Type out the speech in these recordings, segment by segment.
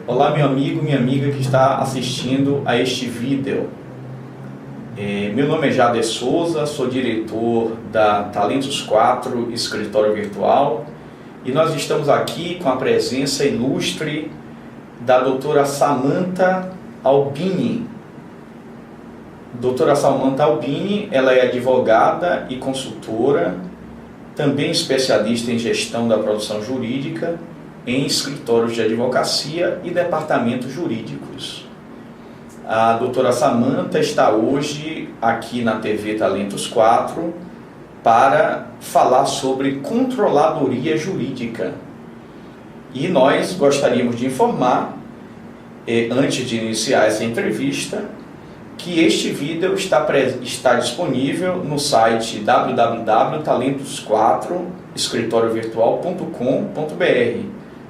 Olá, meu amigo, minha amiga que está assistindo a este vídeo. Meu nome é Jader Souza, sou diretor da Talentos 4 Escritório Virtual e nós estamos aqui com a presença ilustre da doutora Samantha Albini. Doutora Samantha Albini, ela é advogada e consultora, também especialista em gestão da produção jurídica, em escritórios de advocacia e departamentos jurídicos. A doutora Samantha está hoje aqui na TV Talentos 4 para falar sobre controladoria jurídica. E nós gostaríamos de informar, antes de iniciar essa entrevista, que este vídeo está disponível no site www.talentos4escritoriovirtual.com.br,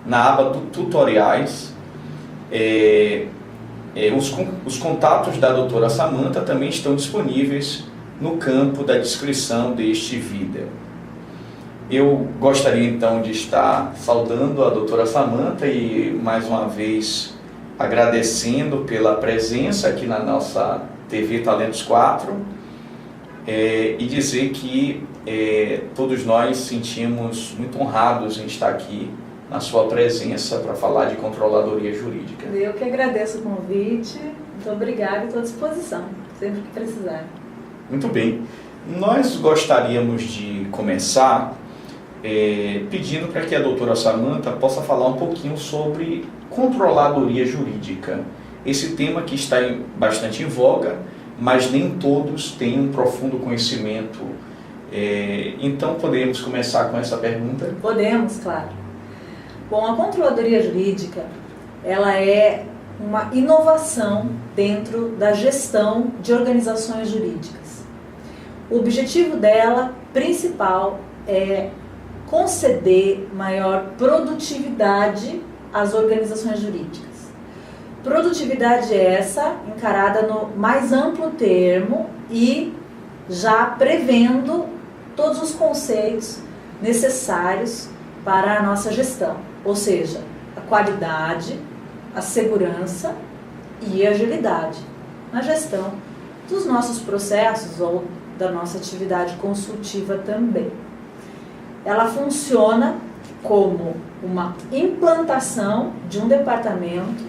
na aba do tutoriais. Os contatos da doutora Samantha também estão disponíveis no campo da descrição deste vídeo. Eu gostaria então de estar saudando a doutora Samantha e mais uma vez agradecendo pela presença aqui na nossa TV Talentos 4 e dizer que todos nós sentimos muito honrados em estar aqui na sua presença para falar de controladoria jurídica. Eu que agradeço o convite, muito obrigada e estou à disposição, sempre que precisar. Muito bem, nós gostaríamos de começar pedindo para que a doutora Samantha possa falar um pouquinho sobre controladoria jurídica. Esse tema que está bastante em voga, mas nem todos têm um profundo conhecimento. Então podemos começar com essa pergunta? Podemos, claro. Bom, a controladoria jurídica, ela é uma inovação dentro da gestão de organizações jurídicas. O objetivo dela, principal, é conceder maior produtividade às organizações jurídicas. Produtividade essa encarada no mais amplo termo e já prevendo todos os conceitos necessários para a nossa gestão. Ou seja, a qualidade, a segurança e a agilidade na gestão dos nossos processos ou da nossa atividade consultiva também. Ela funciona como uma implantação de um departamento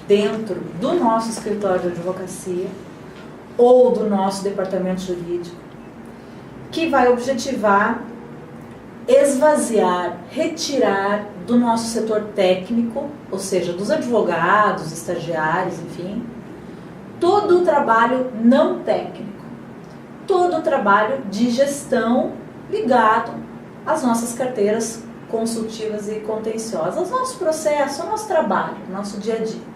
dentro do nosso escritório de advocacia ou do nosso departamento jurídico, que vai objetivar esvaziar, retirar do nosso setor técnico, ou seja, dos advogados, estagiários, enfim, todo o trabalho não técnico, todo o trabalho de gestão ligado às nossas carteiras consultivas e contenciosas, aos nossos processos, ao nosso trabalho, ao nosso dia a dia.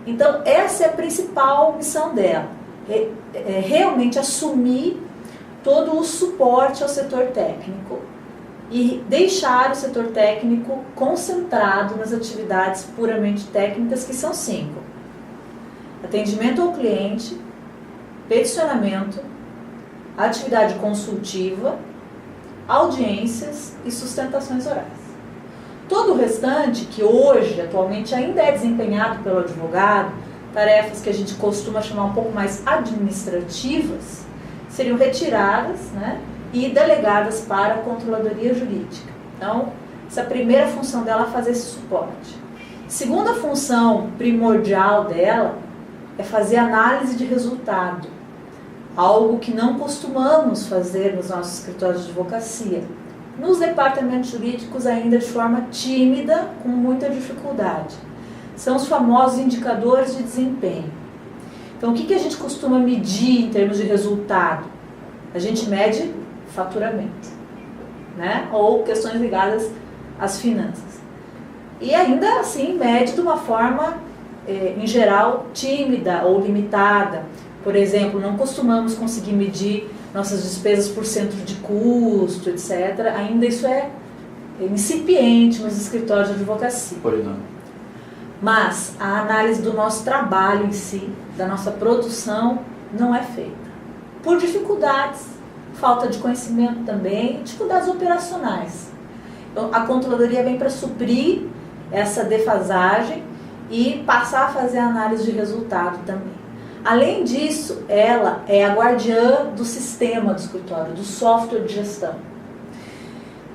Então, essa é a principal missão dela, realmente assumir todo o suporte ao setor técnico e deixar o setor técnico concentrado nas atividades puramente técnicas, que são 5. Atendimento ao cliente, peticionamento, atividade consultiva, audiências e sustentações orais. Todo o restante, que hoje, atualmente, ainda é desempenhado pelo advogado, tarefas que a gente costuma chamar um pouco mais administrativas, seriam retiradas, né, e delegadas para a controladoria jurídica. Então, essa primeira função dela é fazer esse suporte. Segunda função primordial dela é fazer análise de resultado, algo que não costumamos fazer nos nossos escritórios de advocacia. Nos departamentos jurídicos ainda de forma tímida, com muita dificuldade. São os famosos indicadores de desempenho. Então, o que a gente costuma medir em termos de resultado? A gente mede faturamento, né? Ou questões ligadas às finanças. E ainda assim mede de uma forma, em geral, tímida ou limitada. Por exemplo, não costumamos conseguir medir nossas despesas por centro de custo, etc. Ainda isso é incipiente nos escritórios de advocacia. Pois não. Mas a análise do nosso trabalho em si, da nossa produção, não é feita. Por dificuldades, falta de conhecimento também, dificuldades operacionais. Então, a controladoria vem para suprir essa defasagem e passar a fazer a análise de resultado também. Além disso, ela é a guardiã do sistema do escritório, do software de gestão.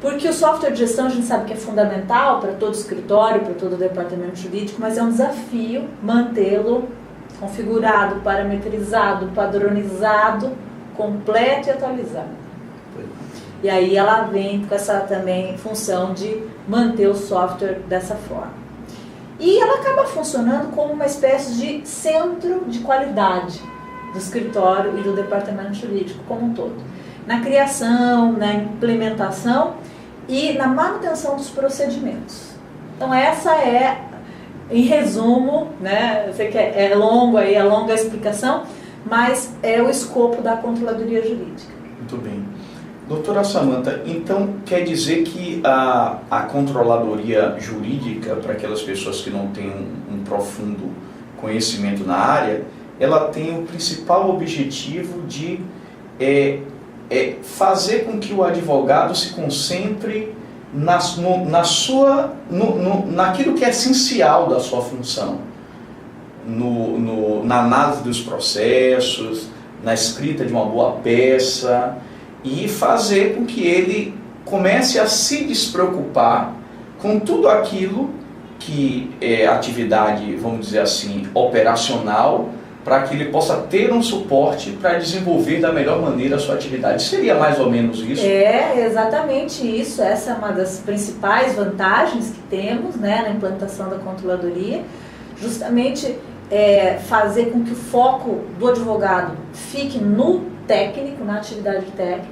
Porque o software de gestão a gente sabe que é fundamental para todo escritório, para todo departamento jurídico, mas é um desafio mantê-lo configurado, parametrizado, padronizado, completo e atualizado. E aí ela vem com essa também função de manter o software dessa forma. E ela acaba funcionando como uma espécie de centro de qualidade do escritório e do departamento jurídico como um todo. Na criação, na implementação e na manutenção dos procedimentos. Então essa é, em resumo, né, eu sei que é longo aí, é longa a explicação, mas é o escopo da controladoria jurídica. Muito bem. Doutora Samantha, então quer dizer que a controladoria jurídica, para aquelas pessoas que não têm um profundo conhecimento na área, ela tem o principal objetivo de fazer com que o advogado se concentre naquilo que é essencial da sua função, na análise dos processos, na escrita de uma boa peça, e fazer com que ele comece a se despreocupar com tudo aquilo que é atividade, vamos dizer assim, operacional, para que ele possa ter um suporte para desenvolver da melhor maneira a sua atividade. Seria mais ou menos isso? É exatamente isso. Essa é uma das principais vantagens que temos, né, na implantação da controladoria, justamente fazer com que o foco do advogado fique no técnico, na atividade técnica,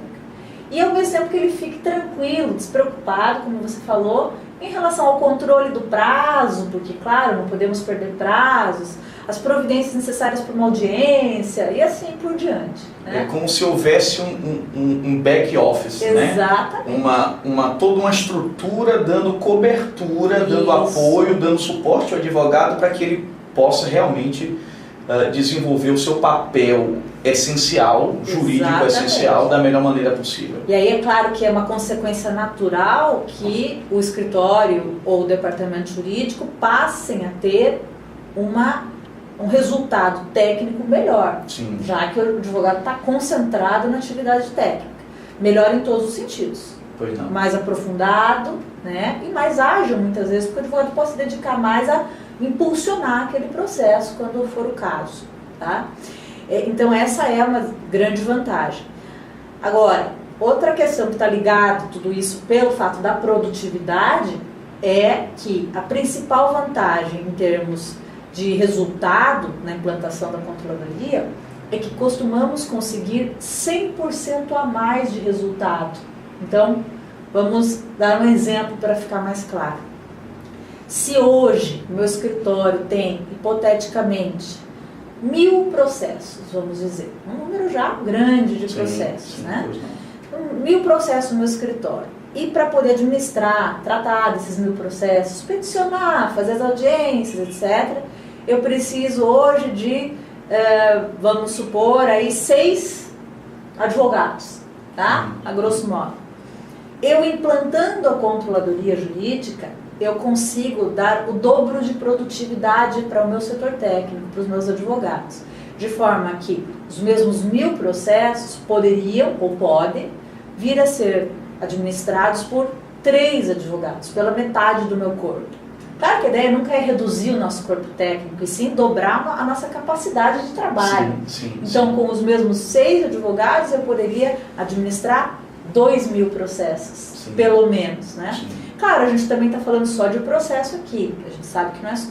e ao mesmo tempo que ele fique tranquilo, despreocupado, como você falou, em relação ao controle do prazo, porque, claro, não podemos perder prazos, as providências necessárias para uma audiência e assim por diante. Né? É como se houvesse um back office, exatamente, né? Toda uma estrutura dando cobertura, dando apoio, dando suporte ao advogado para que ele possa realmente desenvolver o seu papel essencial, jurídico essencial, da melhor maneira possível. E aí é claro que é uma consequência natural que o escritório ou o departamento jurídico passem a ter um resultado técnico melhor, sim, já que o advogado está concentrado na atividade técnica. Melhor em todos os sentidos. Pois não. Mais aprofundado, né? E mais ágil muitas vezes, porque o advogado pode se dedicar mais a impulsionar aquele processo quando for o caso. Tá? Então essa é uma grande vantagem. Agora, outra questão que está ligada a tudo isso pelo fato da produtividade é que a principal vantagem em termos de resultado na implantação da controladoria é que costumamos conseguir 100% a mais de resultado. Então, vamos dar um exemplo para ficar mais claro. Se hoje o meu escritório tem, hipoteticamente, 1000 processos, vamos dizer, um número já grande de processos, sim, né? 1000 processos no meu escritório. E para poder administrar, tratar desses 1000 processos, peticionar, fazer as audiências, etc., eu preciso hoje de, vamos supor, aí 6 advogados, tá? A grosso modo. Eu implantando a controladoria jurídica, eu consigo dar o dobro de produtividade para o meu setor técnico, para os meus advogados. De forma que os mesmos 1000 processos poderiam ou podem vir a ser administrados por 3 advogados, pela metade do meu corpo. Claro que a ideia nunca é reduzir o nosso corpo técnico, e sim dobrar a nossa capacidade de trabalho. Então, com os mesmos 6 advogados, eu poderia administrar 2000 processos, pelo menos, né? Claro, a gente também está falando só de processo aqui, a gente sabe que não é só.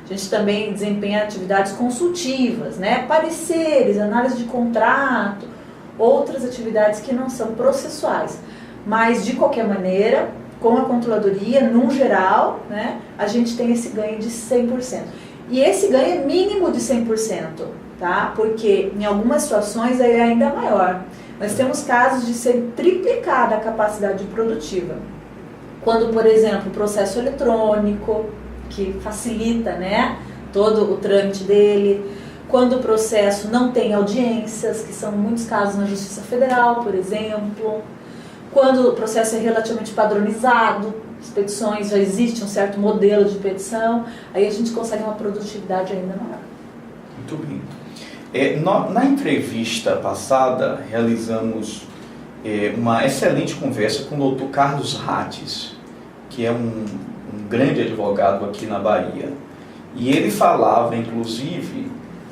A gente também desempenha atividades consultivas, né? Pareceres, análise de contrato, outras atividades que não são processuais. Mas, de qualquer maneira, com a controladoria, num geral, né, a gente tem esse ganho de 100%. E esse ganho é mínimo de 100%, tá? Porque em algumas situações ele é ainda maior. Nós temos casos de ser triplicada a capacidade produtiva. Quando, por exemplo, o processo eletrônico, que facilita, né, todo o trâmite dele. Quando o processo não tem audiências, que são muitos casos na Justiça Federal, por exemplo. Quando o processo é relativamente padronizado, as petições, já existe um certo modelo de petição, aí a gente consegue uma produtividade ainda maior. Muito bem. Na entrevista passada, realizamos uma excelente conversa com o Dr. Carlos Rates, que é um grande advogado aqui na Bahia. E ele falava, inclusive,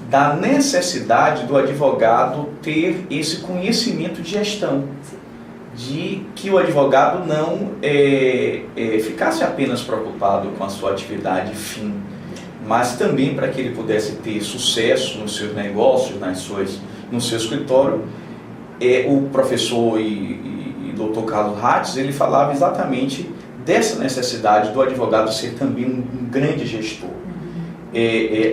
da necessidade do advogado ter esse conhecimento de gestão, de que o advogado não ficasse apenas preocupado com a sua atividade fim, mas também para que ele pudesse ter sucesso nos seus negócios, no seu escritório. O professor e Dr. Carlos Rates, ele falava exatamente dessa necessidade do advogado ser também um grande gestor.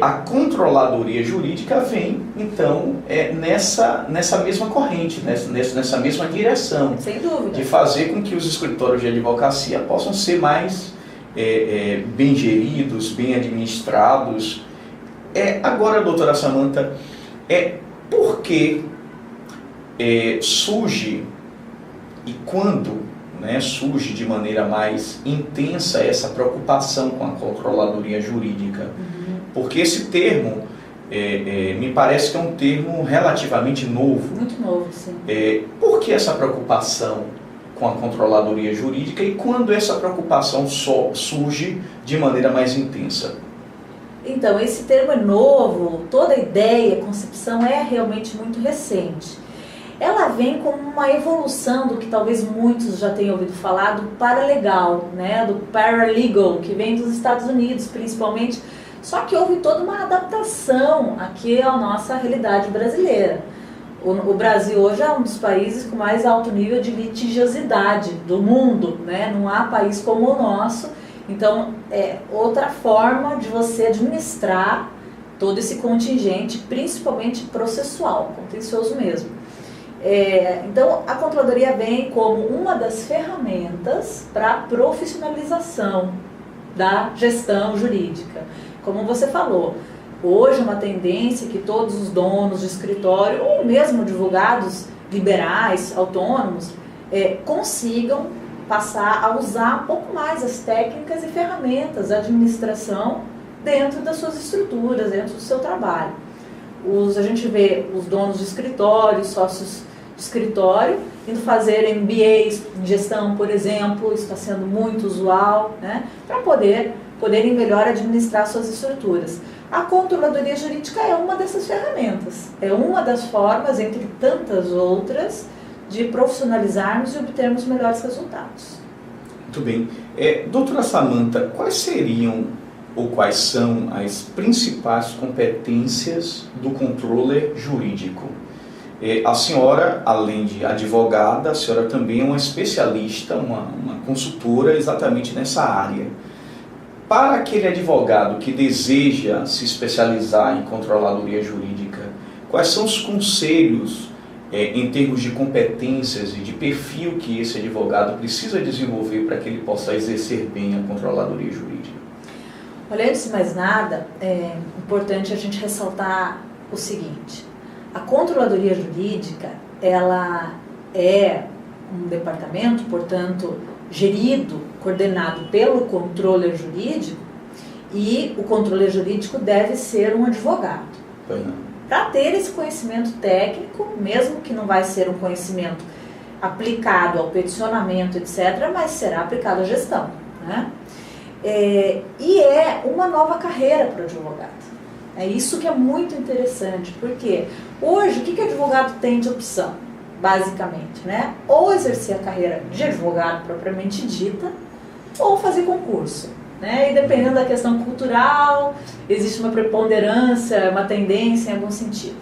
A controladoria jurídica vem, então, nessa mesma corrente, nessa mesma direção. Sem dúvida. De fazer com que os escritórios de advocacia possam ser mais bem geridos, bem administrados. Agora, doutora Samantha, por que surge e quando surge de maneira mais intensa essa preocupação com a controladoria jurídica? Porque esse termo me parece que é um termo relativamente novo. Muito novo, sim. Por que essa preocupação com a controladoria jurídica e quando essa preocupação só surge de maneira mais intensa? Então, esse termo é novo, toda a ideia, a concepção é realmente muito recente. Ela vem como uma evolução do que talvez muitos já tenham ouvido falar, do paralegal, do paralegal, que vem dos Estados Unidos principalmente, só que houve toda uma adaptação aqui à nossa realidade brasileira. O Brasil hoje é um dos países com mais alto nível de litigiosidade do mundo, não há país como o nosso, então é outra forma de você administrar todo esse contingente, principalmente processual, contencioso mesmo. Então, a controladoria vem como uma das ferramentas para a profissionalização da gestão jurídica. Como você falou, hoje é uma tendência que todos os donos de escritório, ou mesmo advogados liberais, autônomos, consigam passar a usar um pouco mais as técnicas e ferramentas da administração dentro das suas estruturas, dentro do seu trabalho. A gente vê os donos de escritório, sócios de escritório, indo fazer MBAs em gestão, por exemplo, isso está sendo muito usual, para poderem melhor administrar suas estruturas. A controladoria jurídica é uma dessas ferramentas, é uma das formas, entre tantas outras, de profissionalizarmos e obtermos melhores resultados. Muito bem. Doutora Samantha, quais seriam ou quais são as principais competências do controller jurídico? A senhora, além de advogada, a senhora também é uma especialista, uma consultora exatamente nessa área. Para aquele advogado que deseja se especializar em controladoria jurídica, quais são os conselhos em termos de competências e de perfil que esse advogado precisa desenvolver para que ele possa exercer bem a controladoria jurídica? Olha, antes de mais nada, é importante a gente ressaltar o seguinte: a controladoria jurídica, ela é um departamento, portanto, gerido, coordenado pelo controller jurídico, e o controller jurídico deve ser um advogado. Para ter esse conhecimento técnico, mesmo que não vai ser um conhecimento aplicado ao peticionamento, etc., mas será aplicado à gestão, e é uma nova carreira para o advogado. É isso que é muito interessante, porque hoje o que o advogado tem de opção, basicamente, ou exercer a carreira de advogado propriamente dita, ou fazer concurso, e dependendo da questão cultural, existe uma preponderância, uma tendência em algum sentido.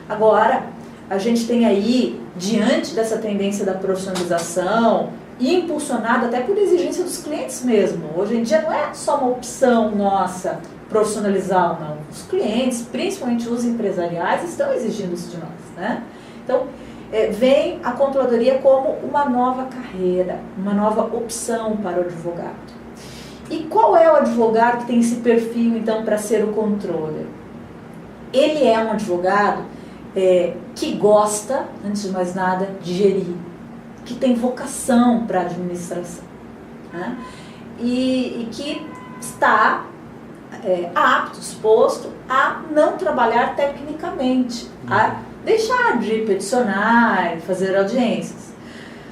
Agora, a gente tem aí, diante dessa tendência da profissionalização, e impulsionada até por exigência dos clientes mesmo. Hoje em dia não é só uma opção nossa profissionalizar, não. Os clientes, principalmente os empresariais, estão exigindo isso de nós, Então, vem a controladoria como uma nova carreira, uma nova opção para o advogado. E qual é o advogado que tem esse perfil, então, para ser o controller? Ele é um advogado que gosta, antes de mais nada, de gerir, que tem vocação para a administração, né? E que está apto, disposto a não trabalhar tecnicamente, a deixar de peticionar e fazer audiências.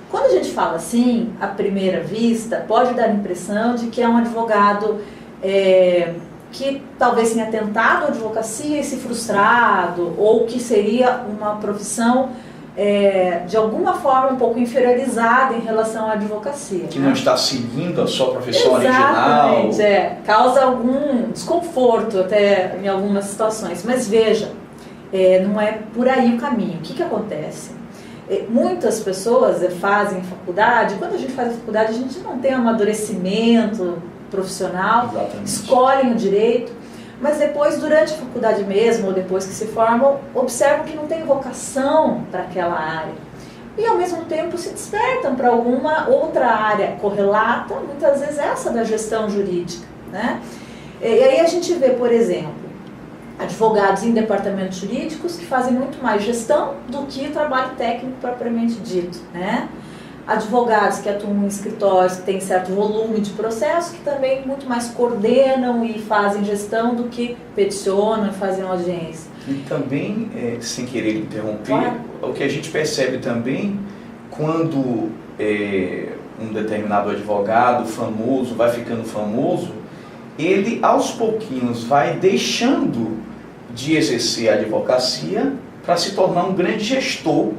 Quando a gente fala assim, à primeira vista, pode dar a impressão de que é um advogado que talvez tenha tentado a advocacia e se frustrado, ou que seria uma profissão de alguma forma um pouco inferiorizada em relação à advocacia. Que não está seguindo a sua profissão Exatamente, original. Causa algum desconforto até em algumas situações. Mas veja, não é por aí o caminho. O que acontece? Muitas pessoas fazem faculdade. Quando a gente faz a faculdade, a gente não tem amadurecimento profissional. Exatamente. Escolhem o direito, mas depois, durante a faculdade mesmo, ou depois que se formam, observam que não tem vocação para aquela área. E ao mesmo tempo se despertam para alguma outra área correlata, muitas vezes essa da gestão jurídica, né? E aí a gente vê, por exemplo, advogados em departamentos jurídicos que fazem muito mais gestão do que trabalho técnico propriamente dito, né? Advogados que atuam em escritórios que têm certo volume de processo, que também muito mais coordenam e fazem gestão do que peticionam e fazem audiência. E também, sem querer interromper, Claro. o que a gente percebe também, quando um determinado advogado famoso vai ficando famoso, ele aos pouquinhos vai deixando de exercer a advocacia para se tornar um grande gestor,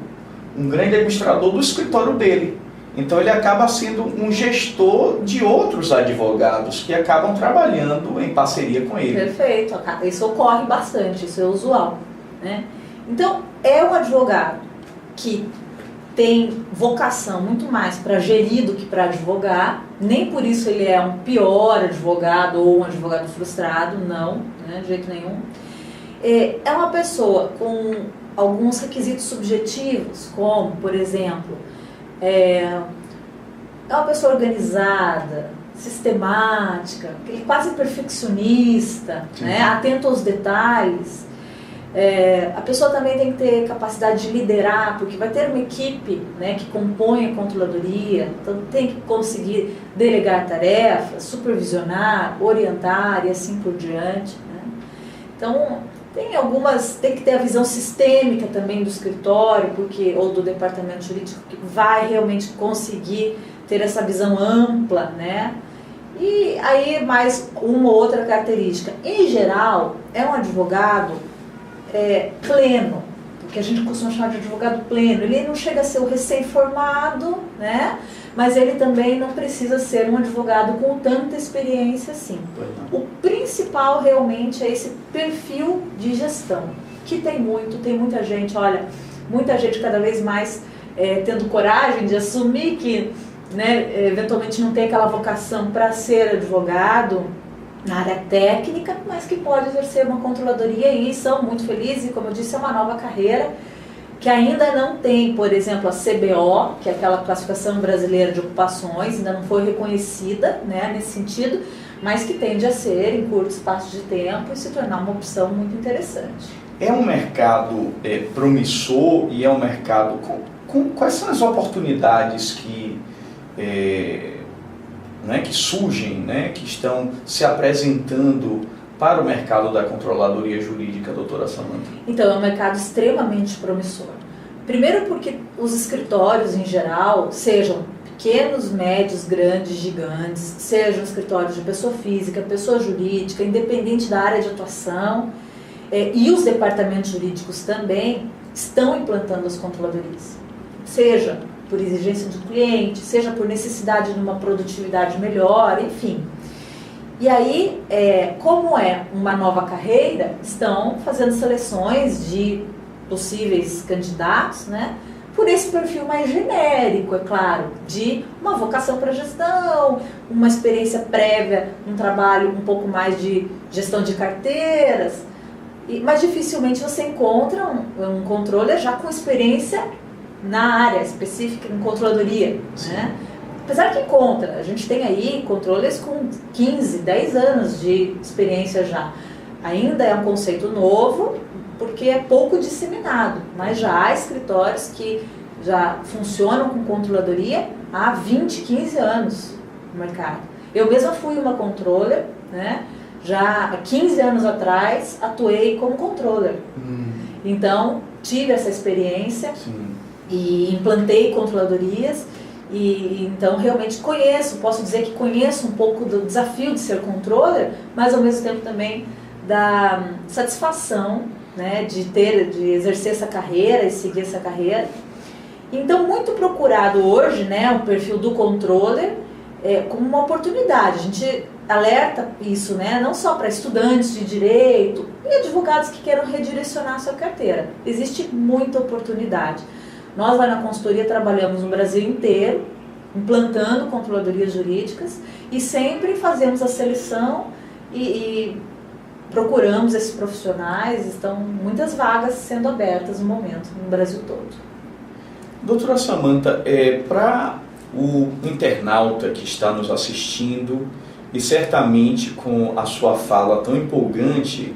um grande administrador do escritório dele. Então ele acaba sendo um gestor de outros advogados que acabam trabalhando em parceria com ele. Perfeito, isso ocorre bastante, isso é usual, né? Então, é um advogado que tem vocação muito mais para gerir do que para advogar, nem por isso ele é um pior advogado ou um advogado frustrado, não, né, de jeito nenhum. É uma pessoa com alguns requisitos subjetivos, como, por exemplo, é uma pessoa organizada, sistemática, quase perfeccionista, né, atento aos detalhes. A pessoa também tem que ter capacidade de liderar, porque vai ter uma equipe, né, que compõe a controladoria, então tem que conseguir delegar tarefas, supervisionar, orientar e assim por diante, né? Então tem que ter a visão sistêmica também do escritório, ou do departamento jurídico, que vai realmente conseguir ter essa visão ampla, né? E aí mais uma ou outra característica. Em geral, é um advogado pleno, que a gente costuma chamar de advogado pleno. Ele não chega a ser o recém-formado, né? Mas ele também não precisa ser um advogado com tanta experiência assim. O principal realmente é esse perfil de gestão, que tem muita gente, olha, muita gente cada vez mais tendo coragem de assumir que, né, eventualmente não tem aquela vocação para ser advogado na área técnica, mas que pode exercer uma controladoria e são muito felizes, e como eu disse, é uma nova carreira que ainda não tem, por exemplo, a CBO, que é aquela classificação brasileira de ocupações, ainda não foi reconhecida, né, nesse sentido, mas que tende a ser, em curto espaço de tempo, e se tornar uma opção muito interessante. É um mercado promissor e é um mercado... Quais são as oportunidades que surgem, né, que estão se apresentando para o mercado da controladoria jurídica, doutora Samantha? Então, é um mercado extremamente promissor. Primeiro porque os escritórios, em geral, sejam pequenos, médios, grandes, gigantes, sejam escritórios de pessoa física, pessoa jurídica, independente da área de atuação, e os departamentos jurídicos também estão implantando as controladorias. Seja por exigência do cliente, seja por necessidade de uma produtividade melhor, enfim. E aí, como é uma nova carreira, estão fazendo seleções de possíveis candidatos, né, por esse perfil mais genérico, é claro, de uma vocação para gestão, uma experiência prévia, um trabalho um pouco mais de gestão de carteiras, mas dificilmente você encontra um controller já com experiência na área específica, em controladoria, né? Apesar que conta, a gente tem aí controllers com 15, 10 anos de experiência já. Ainda é um conceito novo, porque é pouco disseminado, mas já há escritórios que já funcionam com controladoria há 20, 15 anos no mercado. Eu mesma fui uma controller, né? Já há 15 anos atrás atuei como controller. Então, tive essa experiência. Sim. E implantei controladorias e então realmente posso dizer que conheço um pouco do desafio de ser controller, mas ao mesmo tempo também da satisfação, né, de exercer essa carreira e seguir essa carreira. Então, muito procurado hoje, né, o perfil do controller como uma oportunidade. A gente alerta isso, né, não só para estudantes de direito e advogados que queiram redirecionar a sua carteira. Existe muita oportunidade. Nós lá na consultoria trabalhamos no Brasil inteiro, implantando controladorias jurídicas e sempre fazemos a seleção e procuramos esses profissionais. Estão muitas vagas sendo abertas no momento, no Brasil todo. Doutora Samantha, para o internauta que está nos assistindo e certamente com a sua fala tão empolgante,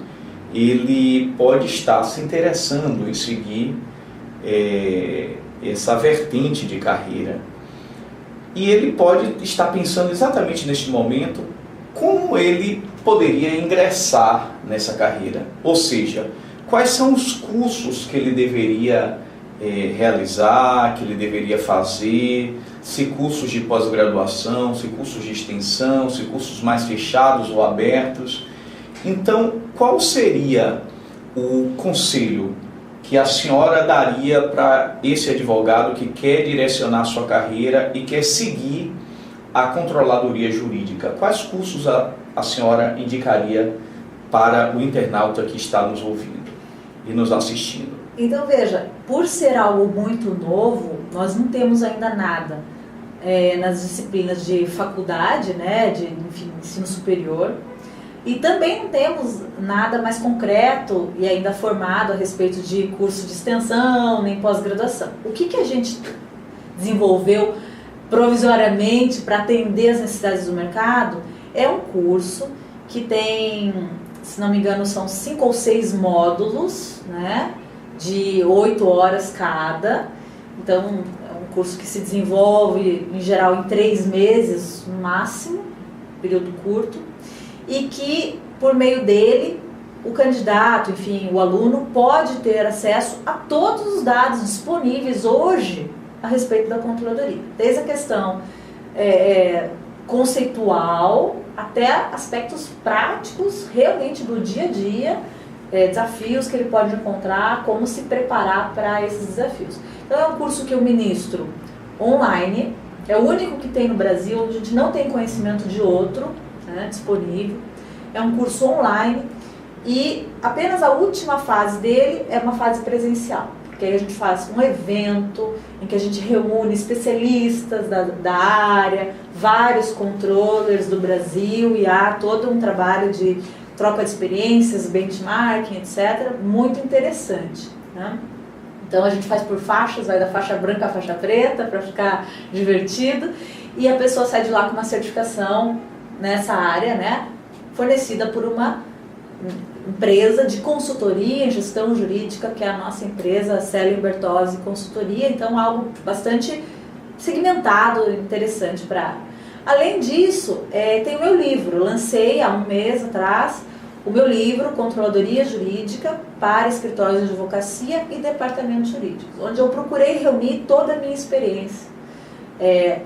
ele pode estar se interessando em seguir essa vertente de carreira. E ele pode estar pensando exatamente neste momento como ele poderia ingressar nessa carreira. Ou seja, quais são os cursos que ele deveria realizar, que ele deveria fazer, se cursos de pós-graduação, se cursos de extensão, se cursos mais fechados ou abertos. Então, qual seria o conselho que a senhora daria para esse advogado que quer direcionar sua carreira e quer seguir a controladoria jurídica? Quais cursos a senhora indicaria para o internauta que está nos ouvindo e nos assistindo? Então, veja, por ser algo muito novo, nós não temos ainda nada nas disciplinas de faculdade, né, de ensino superior. E também não temos nada mais concreto e ainda formado a respeito de curso de extensão, nem pós-graduação. O que a gente desenvolveu provisoriamente para atender as necessidades do mercado é um curso que tem, se não me engano, são 5 ou 6 módulos, né, de 8 horas cada. Então, é um curso que se desenvolve, em geral, em 3 meses no máximo, período curto. E que, por meio dele, o candidato, enfim, o aluno pode ter acesso a todos os dados disponíveis hoje a respeito da controladoria. Desde a questão conceitual até aspectos práticos, realmente do dia a dia, desafios que ele pode encontrar, como se preparar para esses desafios. Então é um curso que eu ministro online, é o único que tem no Brasil, onde a gente não tem conhecimento de outro, né, disponível. É um curso online e apenas a última fase dele é uma fase presencial, porque aí a gente faz um evento em que a gente reúne especialistas da área, vários controllers do Brasil, e há todo um trabalho de troca de experiências, benchmarking, etc. Muito interessante, né? Então a gente faz por faixas, vai da faixa branca à faixa preta para ficar divertido, e a pessoa sai de lá com uma certificação nessa área, né, fornecida por uma empresa de consultoria em gestão jurídica, que é a nossa empresa, a Célio Bertozzi Consultoria. Então, algo bastante segmentado, interessante para a área. Além disso, tem o meu livro. Eu lancei há um mês atrás o meu livro Controladoria Jurídica para Escritórios de Advocacia e Departamentos Jurídicos, onde eu procurei reunir toda a minha experiência.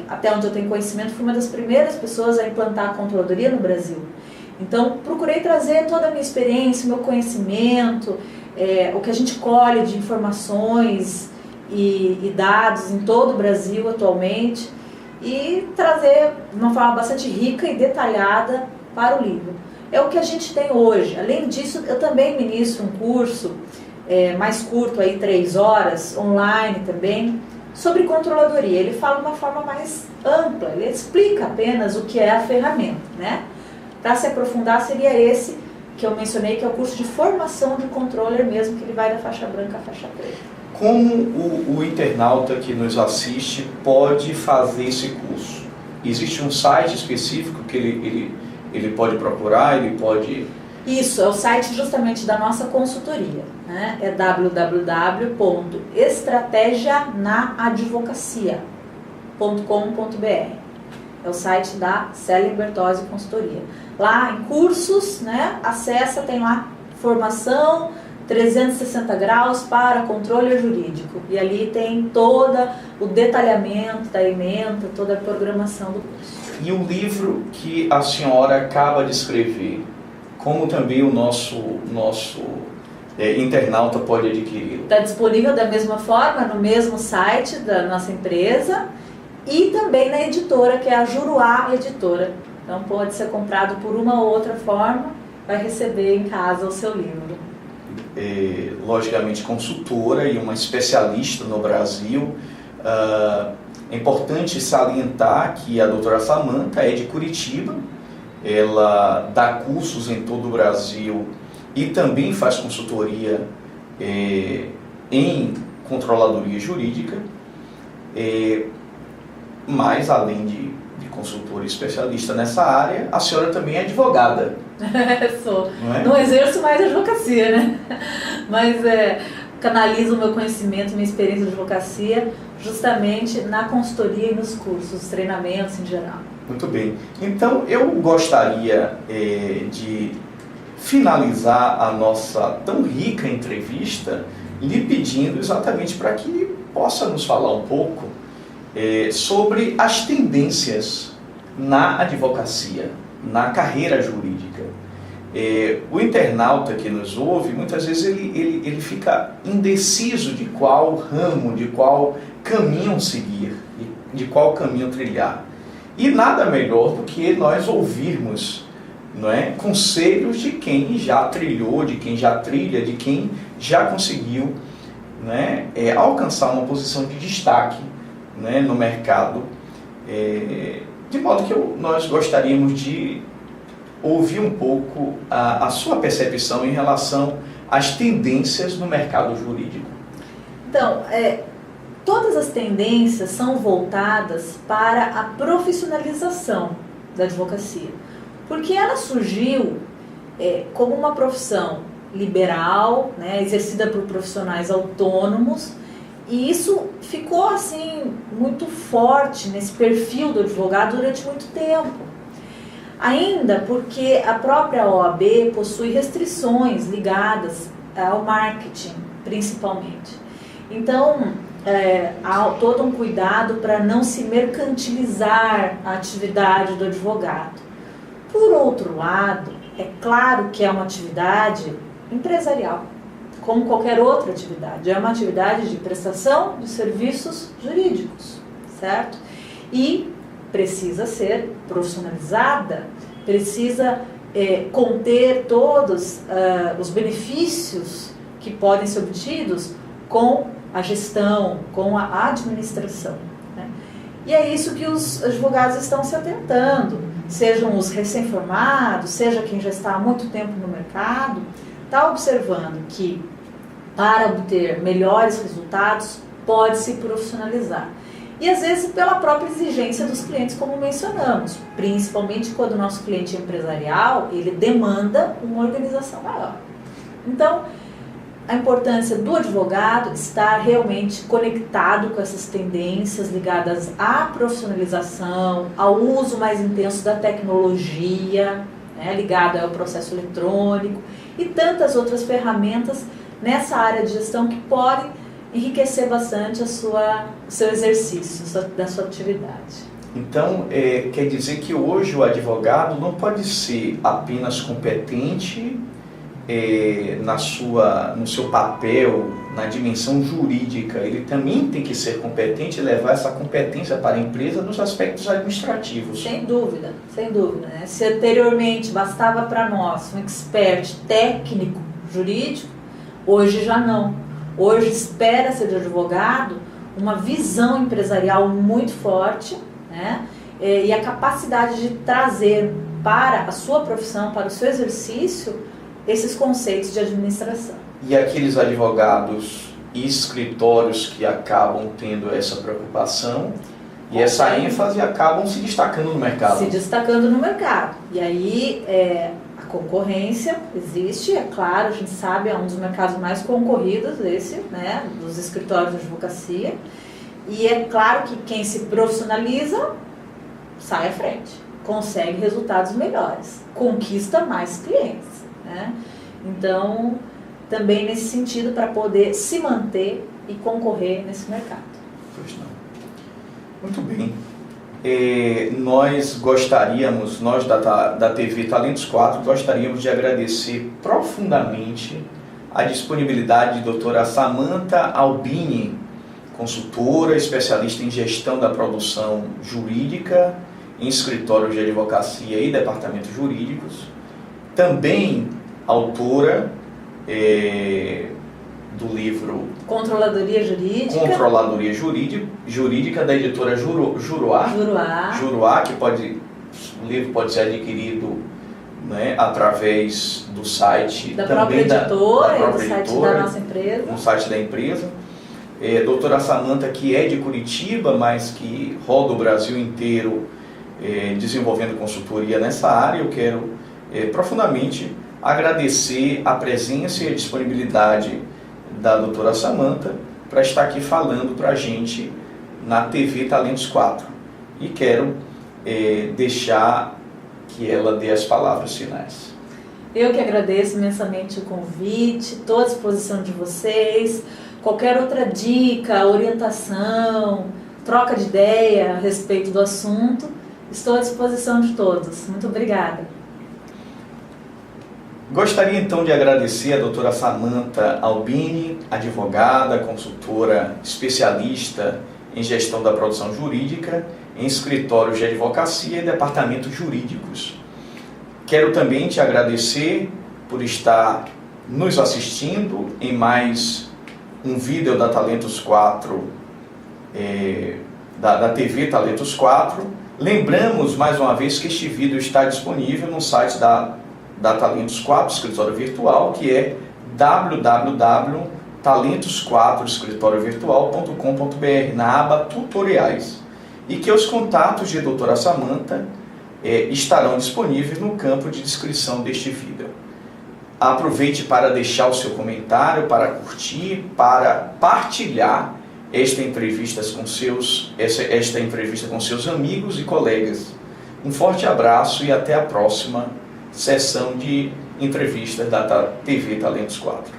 Até onde eu tenho conhecimento, fui uma das primeiras pessoas a implantar a controladoria no Brasil. Então, procurei trazer toda a minha experiência, o meu conhecimento, o que a gente colhe de informações e dados em todo o Brasil atualmente, e trazer de uma forma bastante rica e detalhada para o livro. É o que a gente tem hoje. Além disso, eu também ministro um curso mais curto, aí 3 horas, online também, sobre controladoria. Ele fala de uma forma mais ampla, ele explica apenas o que é a ferramenta, né? Para se aprofundar, seria esse que eu mencionei, que é o curso de formação de controller mesmo, que ele vai da faixa branca à faixa preta. como o internauta que nos assiste pode fazer esse curso? Existe um site específico que ele pode procurar, ele pode... Isso, é o site justamente da nossa consultoria, né? É www.estrategianaadvocacia.com.br. É o site da Célia Bertozzi Consultoria. Lá em cursos, né? Acessa, tem lá formação 360 graus para controle jurídico. E ali tem todo o detalhamento da ementa, toda a programação do curso. E o livro que a senhora acaba de escrever, como também o nosso internauta pode adquiri-lo? Está disponível da mesma forma no mesmo site da nossa empresa e também na editora, que é a Juruá Editora. Então pode ser comprado por uma ou outra forma, vai receber em casa o seu livro. Logicamente consultora e uma especialista no Brasil. É importante salientar que a doutora Samantha é de Curitiba, ela dá cursos em todo o Brasil e também faz consultoria em controladoria jurídica, mas além de consultora e especialista nessa área, a senhora também é advogada. Sou. Não exerço mais advocacia, né? Mas canalizo o meu conhecimento, minha experiência de advocacia justamente na consultoria e nos cursos, treinamentos em geral. Muito bem. Então, eu gostaria de finalizar a nossa tão rica entrevista lhe pedindo exatamente para que possa nos falar um pouco sobre as tendências na advocacia, na carreira jurídica. O internauta que nos ouve, muitas vezes ele fica indeciso de qual ramo, de qual caminho seguir, de qual caminho trilhar. E nada melhor do que nós ouvirmos, não é, conselhos de quem já trilhou, de quem já trilha, de quem já conseguiu, né, alcançar uma posição de destaque, né, no mercado. De modo que nós gostaríamos de ouvir um pouco a sua percepção em relação às tendências no mercado jurídico. Então, todas as tendências são voltadas para a profissionalização da advocacia, porque ela surgiu como uma profissão liberal, né, exercida por profissionais autônomos, e isso ficou assim muito forte nesse perfil do advogado durante muito tempo. Ainda porque a própria OAB possui restrições ligadas ao marketing, principalmente. Então, há todo um cuidado para não se mercantilizar a atividade do advogado. Por outro lado, é claro que é uma atividade empresarial, como qualquer outra atividade. É uma atividade de prestação de serviços jurídicos, certo? E precisa ser profissionalizada, precisa conter todos os benefícios que podem ser obtidos com a gestão, com a administração, né? E é isso que os advogados estão se atentando, sejam os recém-formados, seja quem já está há muito tempo no mercado, está observando que para obter melhores resultados pode se profissionalizar. E às vezes pela própria exigência dos clientes, como mencionamos, principalmente quando o nosso cliente é empresarial, ele demanda uma organização maior. Então, a importância do advogado estar realmente conectado com essas tendências ligadas à profissionalização, ao uso mais intenso da tecnologia, né, ligado ao processo eletrônico e tantas outras ferramentas nessa área de gestão que podem enriquecer bastante o seu exercício, da sua atividade. Então, quer dizer que hoje o advogado não pode ser apenas competente no seu papel, na dimensão jurídica. Ele também tem que ser competente e levar essa competência para a empresa nos aspectos administrativos. Sem dúvida, né? Se anteriormente bastava para nós um expert técnico jurídico, hoje já não. Hoje espera-se de advogado uma visão empresarial muito forte, né? E a capacidade de trazer para a sua profissão, para o seu exercício, esses conceitos de administração. E aqueles advogados escritórios que acabam tendo essa preocupação e essa ênfase acabam se destacando no mercado. Se destacando no mercado. E aí a concorrência existe, é claro, a gente sabe, é um dos mercados mais concorridos esse, né, dos escritórios de advocacia. E é claro que quem se profissionaliza sai à frente, consegue resultados melhores, conquista mais clientes, né? Então, também nesse sentido, para poder se manter e concorrer nesse mercado. Pois não. Muito bem. Nós da TV Talentos 4, gostaríamos de agradecer profundamente a disponibilidade de doutora Samantha Albini, consultora, especialista em gestão da produção jurídica, em escritórios de advocacia e departamentos jurídicos, também autora do livro Controladoria Jurídica da editora Juruá, que o livro pode ser adquirido, né, através do site da própria editora, do site da nossa empresa. No site da empresa. Doutora Samantha, que é de Curitiba, mas que roda o Brasil inteiro desenvolvendo consultoria nessa área. Eu quero profundamente agradecer a presença e a disponibilidade da doutora Samantha para estar aqui falando para a gente na TV Talentos 4. E quero deixar que ela dê as palavras finais. Eu que agradeço imensamente o convite, estou à disposição de vocês. Qualquer outra dica, orientação, troca de ideia a respeito do assunto, estou à disposição de todos. Muito obrigada. Gostaria então de agradecer a doutora Samantha Albini, advogada, consultora, especialista em gestão da produção jurídica, em escritórios de advocacia e departamentos jurídicos. Quero também te agradecer por estar nos assistindo em mais um vídeo da Talentos 4, da TV Talentos 4. Lembramos mais uma vez que este vídeo está disponível no site da Talentos 4 Escritório Virtual, que é www.talentos4escritoriovirtual.com.br, na aba Tutoriais, e que os contatos de doutora Samantha estarão disponíveis no campo de descrição deste vídeo. Aproveite para deixar o seu comentário, para curtir, para partilhar esta entrevista com seus amigos e colegas. Um forte abraço e até a próxima sessão de entrevistas da TV Talentos 4.